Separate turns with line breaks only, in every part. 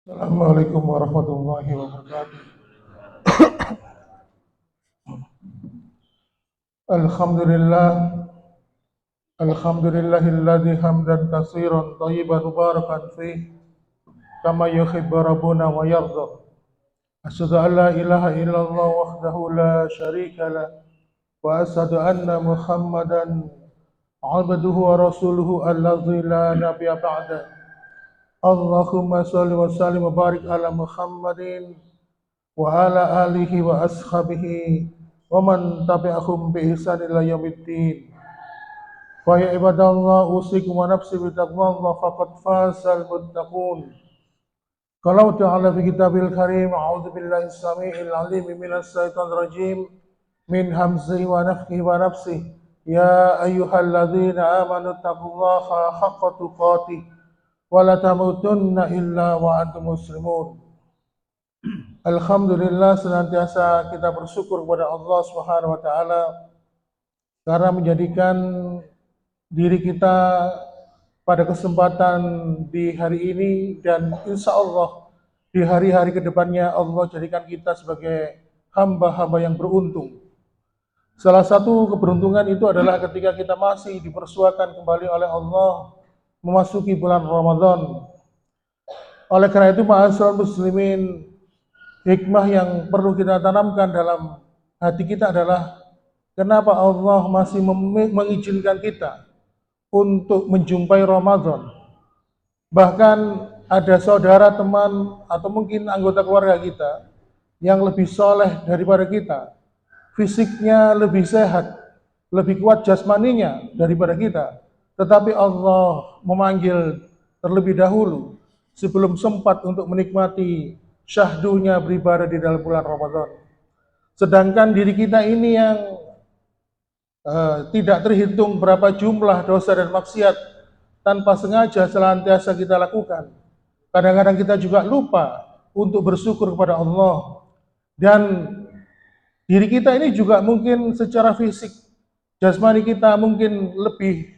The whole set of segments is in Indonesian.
Assalamualaikum warahmatullahi wabarakatuh. Alhamdulillah, alhamdulillahilladzi hamdan katsiran thayyiban mubarakan fih kama yuhibbu rabbuna wa yarda. Asyhadu an la ilaha illallah wahdahu la syarika lah wa asyhadu anna Muhammadan abduhu wa rasuluhu alladzi la nabiyya ba'da. Allahumma shalli wa sallim wa barik ala Muhammadin wa ala alihi wa ashabihi wa man tabi'ahum bi ihsan ila yaumiddin. Wa ya ibadallah usikum wa nafsi bi taqwallah faqad fasal muttaqun. Qala ta'ala fi kitabil karim a'udzu billahi samii'il 'aliim minas syaitonir rajim min hamzihi wa nafthihi wa nafsihi ya ayyuhalladzina amanu taqullaha haqqa tuqatih wa la tamutunna illa wa antum muslimun. Alhamdulillah, senantiasa kita bersyukur kepada Allah Subhanahu wa taala karena menjadikan diri kita pada kesempatan di hari ini dan insya Allah di hari-hari kedepannya Allah jadikan kita sebagai hamba-hamba yang beruntung. Salah satu keberuntungan itu adalah ketika kita masih dipersuakan kembali oleh Allah memasuki bulan Ramadan. Oleh karena itu, ma'asyiral muslimin, hikmah yang perlu kita tanamkan dalam hati kita adalah kenapa Allah masih mengizinkan kita untuk menjumpai Ramadan. Bahkan ada saudara, teman, atau mungkin anggota keluarga kita yang lebih soleh daripada kita, fisiknya lebih sehat, lebih kuat jasmaninya daripada kita, tetapi Allah memanggil terlebih dahulu sebelum sempat untuk menikmati syahdunya beribadah di dalam bulan Ramadan. Sedangkan diri kita ini yang tidak terhitung berapa jumlah dosa dan maksiat tanpa sengaja senantiasa kita lakukan. Kadang-kadang kita juga lupa untuk bersyukur kepada Allah. Dan diri kita ini juga mungkin secara fisik, jasmani kita mungkin lebih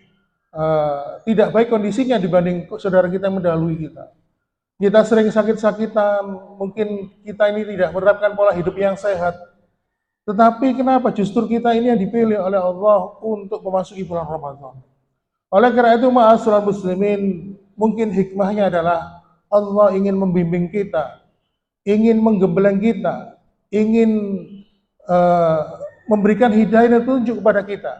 tidak baik kondisinya dibanding saudara kita yang mendahului kita. Kita sering sakit-sakitan, mungkin kita ini tidak menerapkan pola hidup yang sehat. Tetapi kenapa justru kita ini yang dipilih oleh Allah untuk memasuki bulan Ramadan? Oleh karena itu, ma'asyiral muslimin, mungkin hikmahnya adalah Allah ingin membimbing kita, ingin menggembleng kita, ingin memberikan hidayah dan petunjuk kepada kita.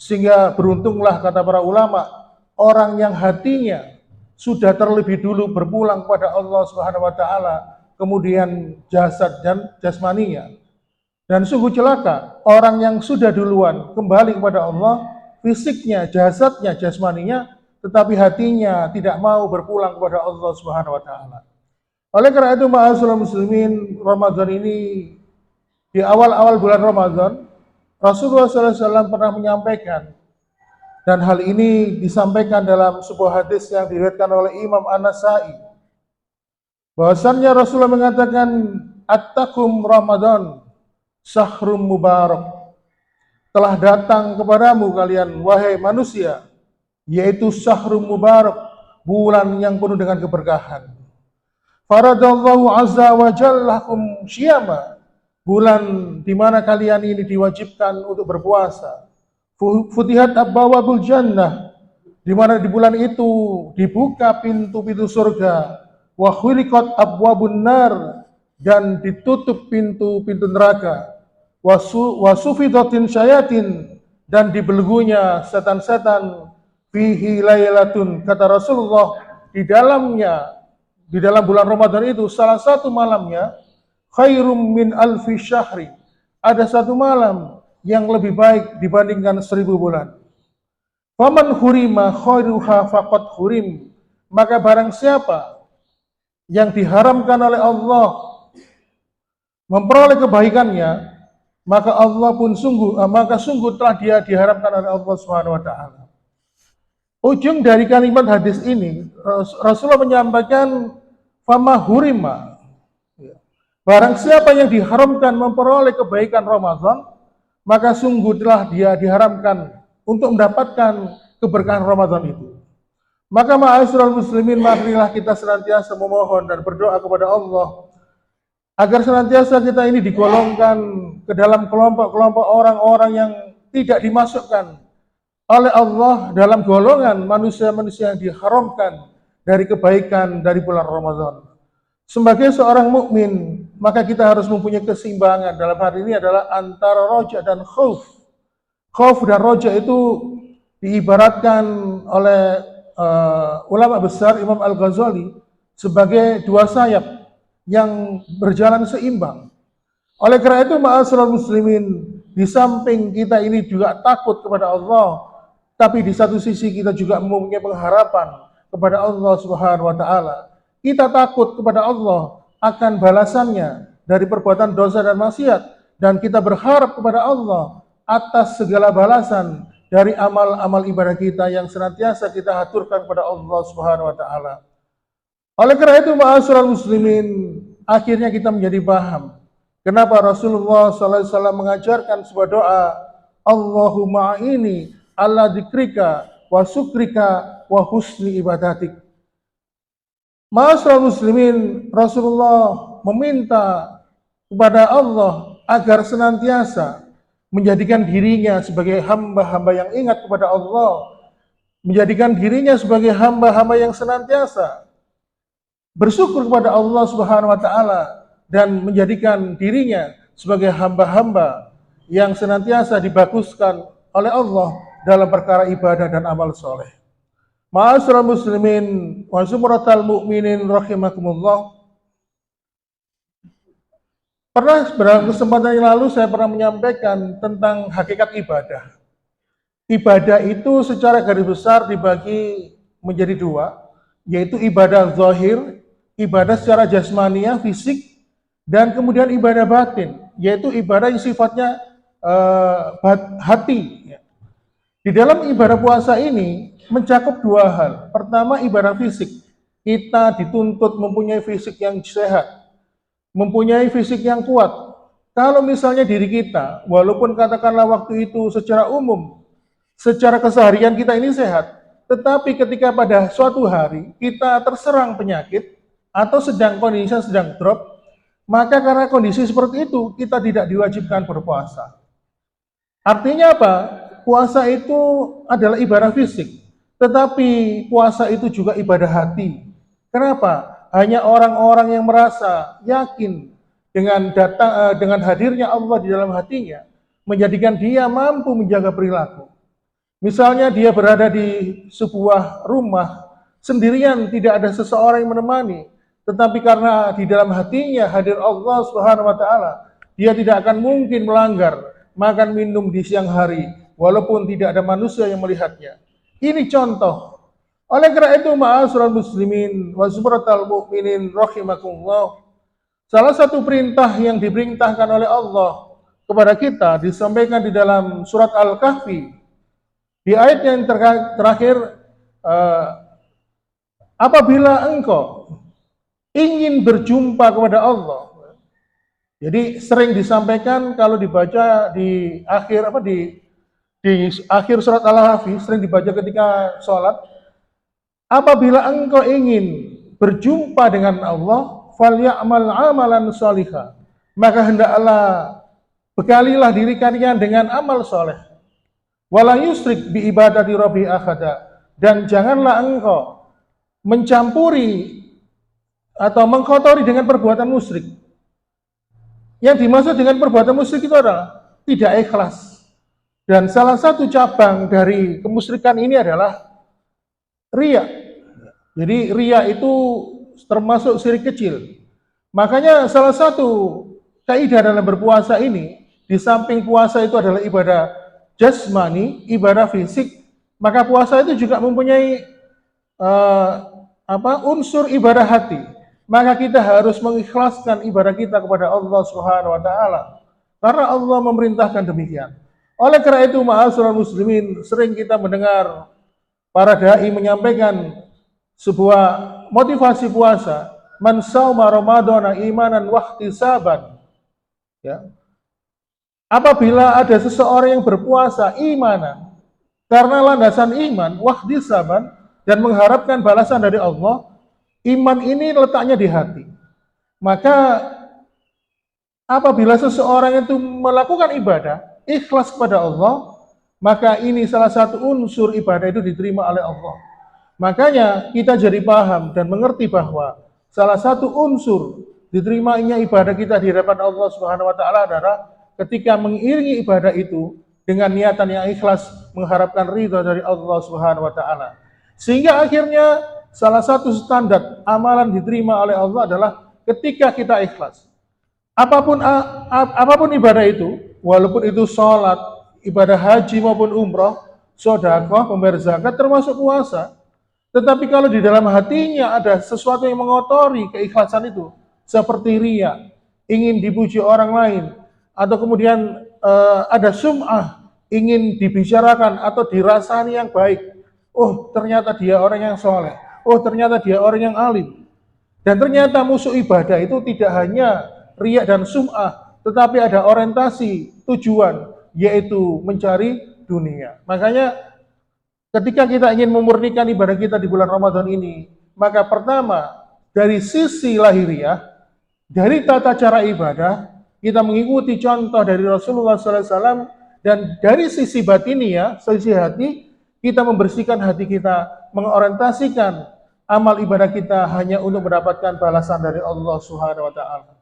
Sehingga beruntunglah, kata para ulama, orang yang hatinya sudah terlebih dulu berpulang kepada Allah Subhanahu wa taala, kemudian jasad dan jasmaninya. Dan sungguh celaka orang yang sudah duluan kembali kepada Allah, fisiknya, jasadnya, jasmaninya, tetapi hatinya tidak mau berpulang kepada Allah Subhanahu wa taala. Oleh karena itu, ma'asyiral muslimin, Ramadan ini, di awal-awal bulan Ramadan, Rasulullah SAW pernah menyampaikan, dan hal ini disampaikan dalam sebuah hadis yang diriwayatkan oleh Imam An-Nasa'i, bahwasannya Rasulullah mengatakan, "Attakum Ramadan, syahrum mubarak." Telah datang kepadamu kalian, wahai manusia, yaitu syahrum mubarak, bulan yang penuh dengan keberkahan. Faradallahu azza wa jalla lakum syiyama, bulan di mana kalian ini diwajibkan untuk berpuasa. Futihat abwabul jannah, di mana di bulan itu dibuka pintu-pintu surga. Wa khuliqat abwabun nar, dan ditutup pintu-pintu neraka. Wa sufidatin syayatin, dan dibelenggunya setan-setan. Fihi lailatun, kata Rasulullah, di dalam bulan Ramadan itu salah satu malamnya khairum min alfi syahri, ada satu malam yang lebih baik dibandingkan 1000 bulan. Faman hurima khairuha faqad hurim, maka barang siapa yang diharamkan oleh Allah memperoleh kebaikannya, maka sungguh telah dia diharamkan oleh Allah Subhanahu wa taala. Ujung dari kalimat hadis ini, Rasulullah menyampaikan fama hurima, barang siapa yang diharamkan memperoleh kebaikan Ramadan, maka sungguh telah dia diharamkan untuk mendapatkan keberkahan Ramadan itu. Maka ma'asyiral muslimin, marilah kita senantiasa memohon dan berdoa kepada Allah agar senantiasa kita ini digolongkan ke dalam kelompok-kelompok orang-orang yang tidak dimasukkan oleh Allah dalam golongan manusia-manusia yang diharamkan dari kebaikan dari bulan Ramadan. Sebagai seorang mukmin, maka kita harus mempunyai keseimbangan. Dalam hal ini adalah antara roja dan khauf. Khauf dan roja itu diibaratkan oleh ulama besar Imam Al-Ghazali sebagai dua sayap yang berjalan seimbang. Oleh karena itu, ma'asyiral muslimin, di samping kita ini juga takut kepada Allah, tapi di satu sisi kita juga mempunyai pengharapan kepada Allah Subhanahu wa taala. Kita takut kepada Allah akan balasannya dari perbuatan dosa dan maksiat, dan kita berharap kepada Allah atas segala balasan dari amal-amal ibadah kita yang senantiasa kita haturkan kepada Allah Subhanahu wa taala. Oleh karena itu, ma'asyiral muslimin, akhirnya kita menjadi paham kenapa Rasulullah SAW mengajarkan sebuah doa, Allahumma ini ala dzikrika wa syukrika wa husni ibadatik. Ma'asyiral muslimin, Rasulullah meminta kepada Allah agar senantiasa menjadikan dirinya sebagai hamba-hamba yang ingat kepada Allah, menjadikan dirinya sebagai hamba-hamba yang senantiasa bersyukur kepada Allah Subhanahu wa taala, dan menjadikan dirinya sebagai hamba-hamba yang senantiasa dibaguskan oleh Allah dalam perkara ibadah dan amal soleh. Ma'asyiral muslimin wa zumratal mu'minin rahimakumullah. Dalam kesempatan yang lalu saya pernah menyampaikan tentang hakikat ibadah. Ibadah itu secara garis besar dibagi menjadi dua, yaitu ibadah zahir, ibadah secara jasmaniah, fisik, dan kemudian ibadah batin, yaitu ibadah yang sifatnya hati. Di dalam ibadah puasa ini mencakup dua hal. Pertama, ibadah fisik. Kita dituntut mempunyai fisik yang sehat, mempunyai fisik yang kuat. Kalau misalnya diri kita, walaupun katakanlah waktu itu secara umum, secara keseharian kita ini sehat, tetapi ketika pada suatu hari kita terserang penyakit atau kondisinya sedang drop, maka karena kondisi seperti itu kita tidak diwajibkan berpuasa. Artinya apa? Puasa itu adalah ibadah fisik, tetapi puasa itu juga ibadah hati. Kenapa? Hanya orang-orang yang merasa yakin dengan hadirnya Allah di dalam hatinya, menjadikan dia mampu menjaga perilaku. Misalnya dia berada di sebuah rumah sendirian, tidak ada seseorang yang menemani, tetapi karena di dalam hatinya hadir Allah Subhanahu wa taala, dia tidak akan mungkin melanggar makan minum di siang hari walaupun tidak ada manusia yang melihatnya. Ini contoh. Oleh karena itu, ma'asyiral muslimin wa zumratal mu'minin rahimakumullah, salah satu perintah yang diperintahkan oleh Allah kepada kita disampaikan di dalam surat Al-Kahfi di ayat yang terakhir, apabila engkau ingin berjumpa kepada Allah. Jadi sering disampaikan kalau dibaca di akhir surat Al-Kahfi, sering dibaca ketika sholat, apabila engkau ingin berjumpa dengan Allah, falyamal amalan sholihah, maka hendaklah bekalilah diri kalian dengan amal soleh. Wala yusrik bi ibadati rabbi ahada, dan janganlah engkau mencampuri atau mengkotori dengan perbuatan musyrik. Yang dimaksud dengan perbuatan musyrik itu adalah tidak ikhlas. Dan salah satu cabang dari kemusyrikan ini adalah riya. Jadi riya itu termasuk syirik kecil. Makanya salah satu kaidah dalam berpuasa ini, di samping puasa itu adalah ibadah jasmani, ibadah fisik, maka puasa itu juga mempunyai unsur ibadah hati. Maka kita harus mengikhlaskan ibadah kita kepada Allah Subhanahu wa taala, karena Allah memerintahkan demikian. Oleh karena itu, ma'asyiral muslimin, sering kita mendengar para dai menyampaikan sebuah motivasi puasa, man shauma ramadhana imanan wa ihtisaban. Ya. Apabila ada seseorang yang berpuasa imanan karena landasan iman, wa ihtisaban, dan mengharapkan balasan dari Allah, iman ini letaknya di hati. Maka apabila seseorang itu melakukan ibadah, ikhlas kepada Allah, maka ini salah satu unsur ibadah itu diterima oleh Allah. Makanya kita jadi paham dan mengerti bahwa salah satu unsur diterimanya ibadah kita di hadapan Allah Subhanahu wa taala adalah ketika mengiringi ibadah itu dengan niatan yang ikhlas mengharapkan ridha dari Allah Subhanahu wa taala. Sehingga akhirnya salah satu standar amalan diterima oleh Allah adalah ketika kita ikhlas. Apapun ibadah itu, walaupun itu sholat, ibadah haji maupun umroh, sedekah, membayar zakat, termasuk puasa. Tetapi kalau di dalam hatinya ada sesuatu yang mengotori keikhlasan itu, seperti riya, ingin dipuji orang lain, atau kemudian ada sum'ah, ingin dibicarakan atau dirasani yang baik. Oh, ternyata dia orang yang soleh. Oh, ternyata dia orang yang alim. Dan ternyata musuh ibadah itu tidak hanya riya dan sum'ah, tetapi ada orientasi, tujuan, yaitu mencari dunia. Makanya ketika kita ingin memurnikan ibadah kita di bulan Ramadan ini, maka pertama, dari sisi lahiriah, dari tata cara ibadah, kita mengikuti contoh dari Rasulullah SAW, dan dari sisi batiniah, sisi hati, kita membersihkan hati kita, mengorientasikan amal ibadah kita hanya untuk mendapatkan balasan dari Allah Subhanahu wa taala.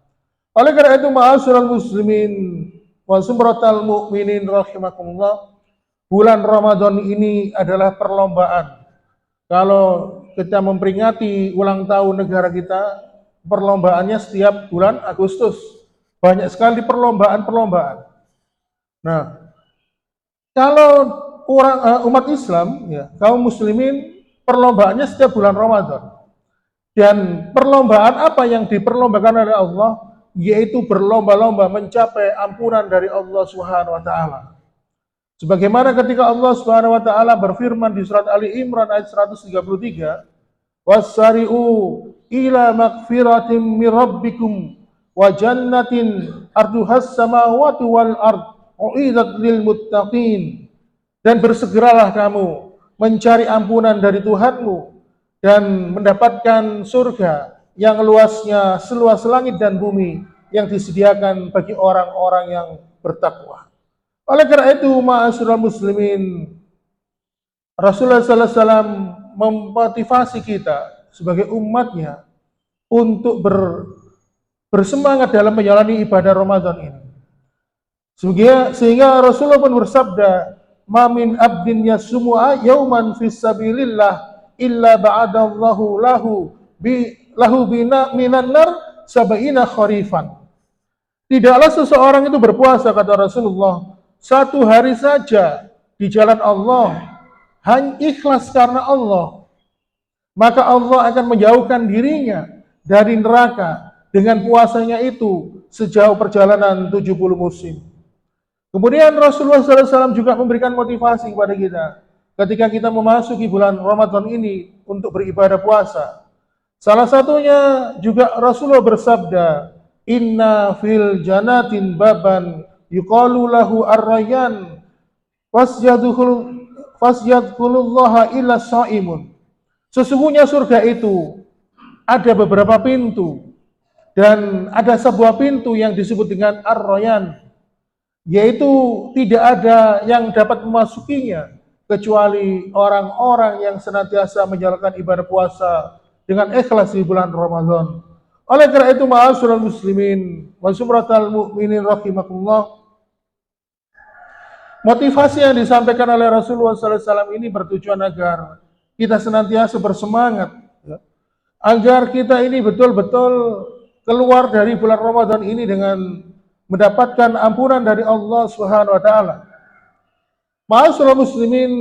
Oleh karena itu, ma'asyiral muslimin wa sumratal mu'minin rahimakumullah, bulan Ramadan ini adalah perlombaan. Kalau kita memperingati ulang tahun negara kita, perlombaannya setiap bulan Agustus. Banyak sekali perlombaan-perlombaan. Nah, kalau umat Islam, ya, kaum muslimin, perlombaannya setiap bulan Ramadan. Dan perlombaan apa yang diperlombakan oleh Allah? Yaitu berlomba-lomba mencapai ampunan dari Allah Subhanahu wa taala. Sebagaimana ketika Allah Subhanahu wa taala berfirman di surat Ali Imran ayat 133, "Wassari'u ila magfiratin mir rabbikum wa jannatin arduhas samawati wal ard u'idat lil muttaqin." Dan bersegeralah kamu mencari ampunan dari Tuhanmu dan mendapatkan surga yang luasnya seluas langit dan bumi yang disediakan bagi orang-orang yang bertakwa. Oleh karena itu, ma'asyiral muslimin, Rasulullah SAW memotivasi kita sebagai umatnya untuk bersemangat dalam menjalani ibadah Ramadan ini. Sehingga Rasulullah pun bersabda, "Ma min abdin yasumu'a yauman fis sabilillah illa ba'adallahu lahu bina minan nar sab'ina kharifan." Tidaklah seseorang itu berpuasa, kata Rasulullah, satu hari saja di jalan Allah, hanya ikhlas karena Allah, maka Allah akan menjauhkan dirinya dari neraka dengan puasanya itu sejauh perjalanan 70 musim. Kemudian Rasulullah SAW juga memberikan motivasi kepada kita ketika kita memasuki bulan Ramadan ini untuk beribadah puasa. Salah satunya juga Rasulullah bersabda, "Inna fil janatin baban yuqalu lahu ar-rayyan fasyadkhulullaha illa shaimun." Sesungguhnya surga itu ada beberapa pintu, dan ada sebuah pintu yang disebut dengan ar-rayyan, yaitu tidak ada yang dapat memasukinya kecuali orang-orang yang senantiasa menjalankan ibadah puasa dengan ikhlas di bulan Ramadan. Oleh karena itu, ma'asyiral muslimin wa sumratal mu'minin rahimakumullah, motivasi yang disampaikan oleh Rasulullah SAW ini bertujuan agar kita senantiasa bersemangat, ya, agar kita ini betul-betul keluar dari bulan Ramadan ini dengan mendapatkan ampunan dari Allah Subhanahu wa taala. Ma'asyiral muslimin,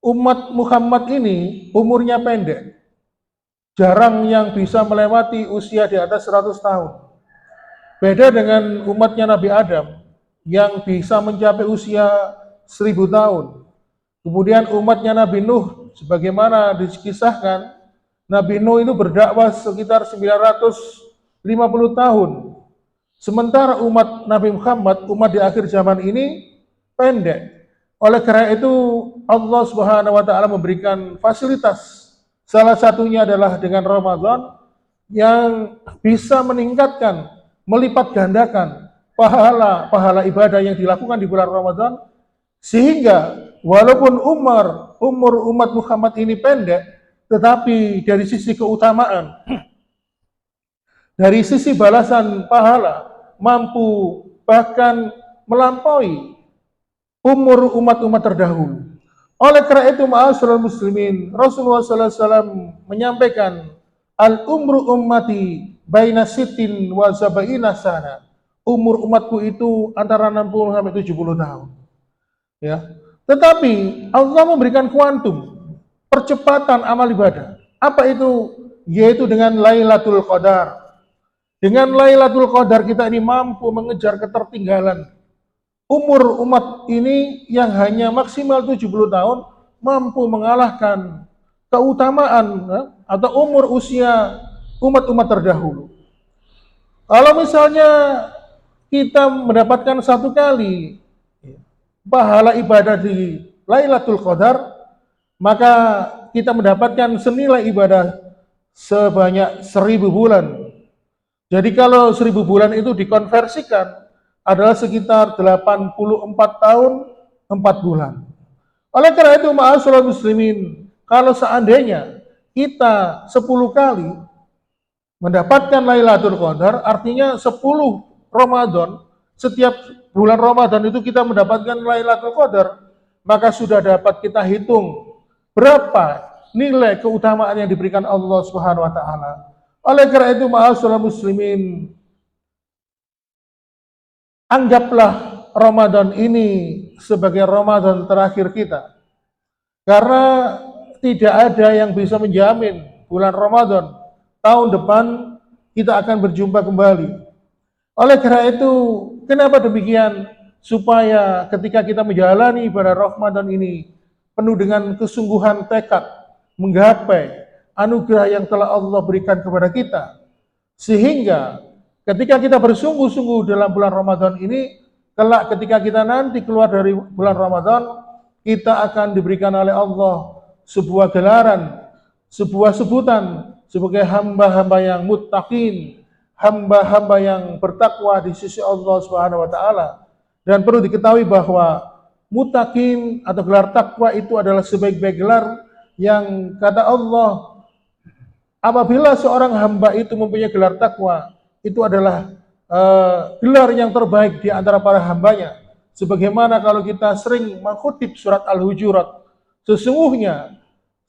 umat Muhammad ini umurnya pendek. Jarang yang bisa melewati usia di atas 100 tahun. Beda dengan umatnya Nabi Adam yang bisa mencapai usia 1000 tahun. Kemudian umatnya Nabi Nuh, sebagaimana dikisahkan, Nabi Nuh itu berdakwah sekitar 950 tahun. Sementara umat Nabi Muhammad, umat di akhir zaman ini pendek. Oleh karena itu Allah Subhanahu wa taala memberikan fasilitas. Salah satunya adalah dengan Ramadan yang bisa meningkatkan, melipat gandakan pahala ibadah yang dilakukan di bulan Ramadan, sehingga walaupun umur umat Muhammad ini pendek, tetapi dari sisi keutamaan, dari sisi balasan pahala, mampu bahkan melampaui umur umat-umat terdahulu. Oleh karena itu, ma'asyiral muslimin, Rasulullah sallallahu alaihi wasallam menyampaikan, al-umru ummati baina sittin wa sab'ina sana. Umur umatku itu antara 60 sampai 70 tahun. Ya. Tetapi Allah memberikan kuantum, percepatan amal ibadah. Apa itu? Yaitu dengan Lailatul Qadar. Dengan Lailatul Qadar kita ini mampu mengejar ketertinggalan. Umur umat ini yang hanya maksimal 70 tahun mampu mengalahkan keutamaan atau umur usia umat-umat terdahulu. Kalau misalnya kita mendapatkan satu kali pahala ibadah di Lailatul Qadar, maka kita mendapatkan senilai ibadah sebanyak 1000 bulan. Jadi kalau 1000 bulan itu dikonversikan adalah sekitar 84 tahun 4 bulan. Oleh karena itu, ma'asyiral muslimin, kalau seandainya kita 10 kali mendapatkan Lailatul Qadar, artinya 10 Ramadan, setiap bulan Ramadan itu kita mendapatkan Lailatul Qadar, maka sudah dapat kita hitung berapa nilai keutamaan yang diberikan Allah Subhanahu wa taala. Oleh karena itu, ma'asyiral muslimin, anggaplah Ramadan ini sebagai Ramadan terakhir kita. Karena tidak ada yang bisa menjamin bulan Ramadan tahun depan kita akan berjumpa kembali. Oleh karena itu, kenapa demikian? Supaya ketika kita menjalani ibadah Ramadan ini penuh dengan kesungguhan tekad menggapai anugerah yang telah Allah berikan kepada kita. Sehingga ketika kita bersungguh-sungguh dalam bulan Ramadan ini, kelak ketika kita nanti keluar dari bulan Ramadan, kita akan diberikan oleh Allah sebuah gelaran, sebuah sebutan sebagai hamba-hamba yang muttaqin, hamba-hamba yang bertakwa di sisi Allah Subhanahu wa taala. Dan perlu diketahui bahwa muttaqin atau gelar takwa itu adalah sebaik-baik gelar yang kata Allah, apabila seorang hamba itu mempunyai gelar takwa, itu adalah gelar yang terbaik di antara para hambanya. Sebagaimana kalau kita sering mengutip surat Al-Hujurat, sesungguhnya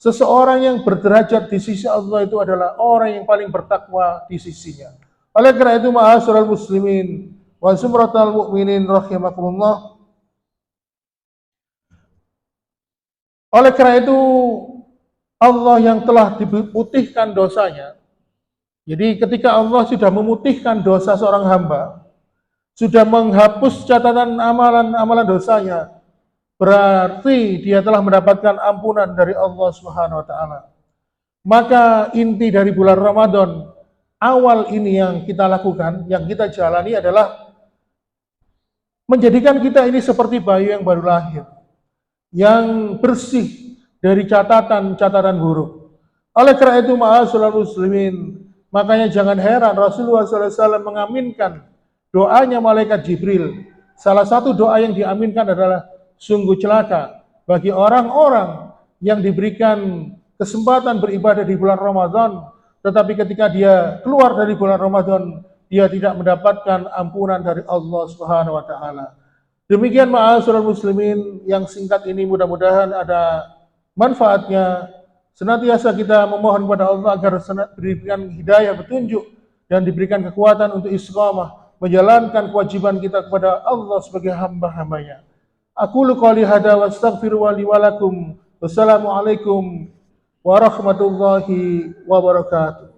seseorang yang berderajat di sisi Allah itu adalah orang yang paling bertakwa di sisinya. Oleh karena itu, ma'asyiral muslimin wa sumratal mu'minin rahimakumullah. Oleh karena itu, Allah yang telah diputihkan dosanya. Jadi ketika Allah sudah memutihkan dosa seorang hamba, sudah menghapus catatan amalan dosanya, berarti dia telah mendapatkan ampunan dari Allah Subhanahu wa taala. Maka inti dari bulan Ramadan awal ini yang kita lakukan, yang kita jalani adalah menjadikan kita ini seperti bayi yang baru lahir, yang bersih dari catatan-catatan buruk. Oleh karena itu, ma'asyiral muslimin, makanya jangan heran Rasulullah SAW mengaminkan doanya malaikat Jibril. Salah satu doa yang diaminkan adalah sungguh celaka bagi orang-orang yang diberikan kesempatan beribadah di bulan Ramadan, tetapi ketika dia keluar dari bulan Ramadan, dia tidak mendapatkan ampunan dari Allah Subhanahu wa taala. Demikian ma'asyiral muslimin, yang singkat ini mudah-mudahan ada manfaatnya. Senantiasa kita memohon kepada Allah agar diberikan hidayah, petunjuk, dan diberikan kekuatan untuk istiqamah menjalankan kewajiban kita kepada Allah sebagai hamba-hambanya. Aqulu qouli hadza wa astaghfiru li wa lakum. Wassalamualaikum warahmatullahi wabarakatuh.